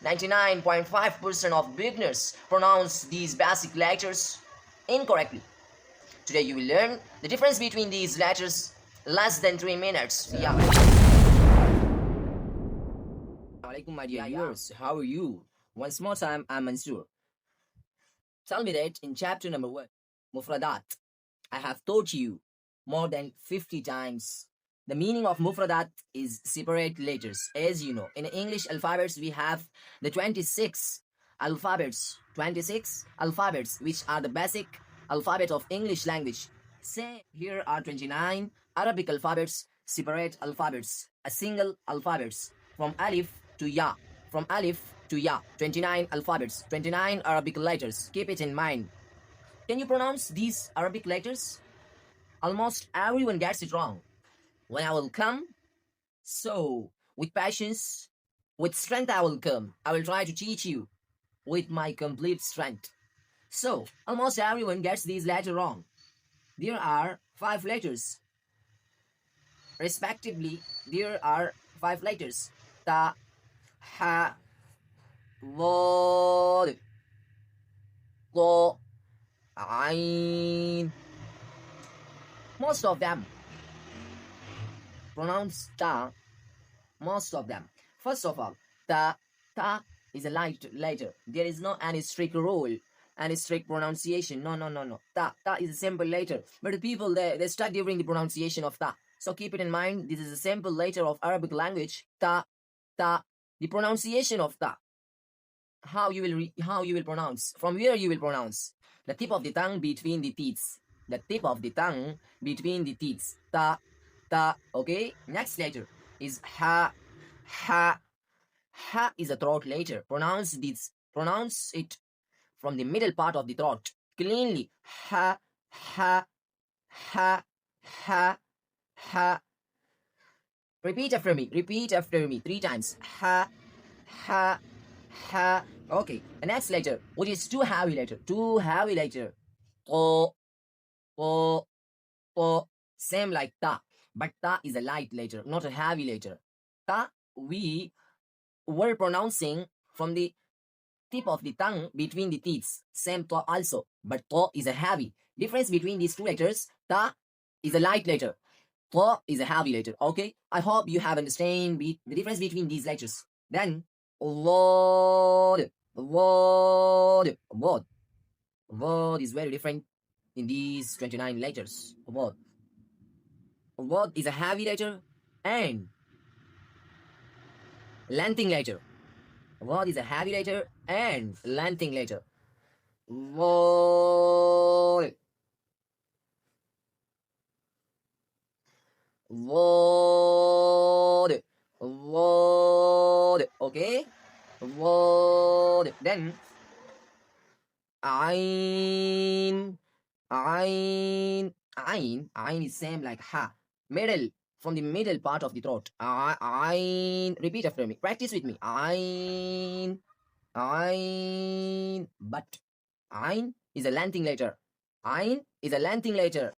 99.5% of beginners pronounce these basic letters incorrectly. Today you will learn the difference between these letters less than 3 minutes. Yeah. Alaikum, my dear viewers. How are you? Once more time, I'm Mansoor. Tell me that in chapter number 1, Mufradat, I have taught you more than 50 times. The meaning of Mufradat is separate letters. As you know, in English alphabets, we have the 26 alphabets, which are the basic alphabet of English language. Say, here are 29 Arabic alphabets, separate alphabets, a single alphabets, from Alif to Ya. From Alif to Ya, 29 alphabets, 29 Arabic letters. Keep it in mind. Can you pronounce these Arabic letters? Almost everyone gets it wrong. When I will come, so with patience, with strength I will come. I will try to teach you with my complete strength. So, almost everyone gets these letters wrong. There are 5 letters. Respectively, there are 5 letters. Ta, ha, Wad, Go, Ain. Most of them pronounce ta. Most of them. First of all, ta is a light letter. There is no any strict rule, any strict pronunciation. No. Ta is a simple letter. But the people they stuck during the pronunciation of ta. So keep it in mind. This is a simple letter of Arabic language. Ta. The pronunciation of ta. How you will pronounce? From where you will pronounce? The tip of the tongue between the teeth. The tip of the tongue between the teeth. Ta. Okay. Next letter is ha. Ha is a throat letter. Pronounce it from the middle part of the throat cleanly. Ha. Repeat after me 3 times. Ha. Okay. The next letter, which is too heavy letter. To. Same like ta, but ta is a light letter, not a heavy letter. Ta we were pronouncing from the tip of the tongue between the teeth. Same to also, but to is a heavy. Difference between these 2 letters, ta is a light letter, to is a heavy letter. Okay, I hope you have understand the difference between these letters. Then word is very different in these 29 letters. Word is a heavy letter and lengthening letter. Word is a heavy letter and lengthening letter. Word. Okay. Word. Then Ain is same like ha. Middle, from the middle part of the throat. Ain. Repeat after me. Practice with me. Ain. But Ain is a lengthening letter. Ain is a lengthening letter.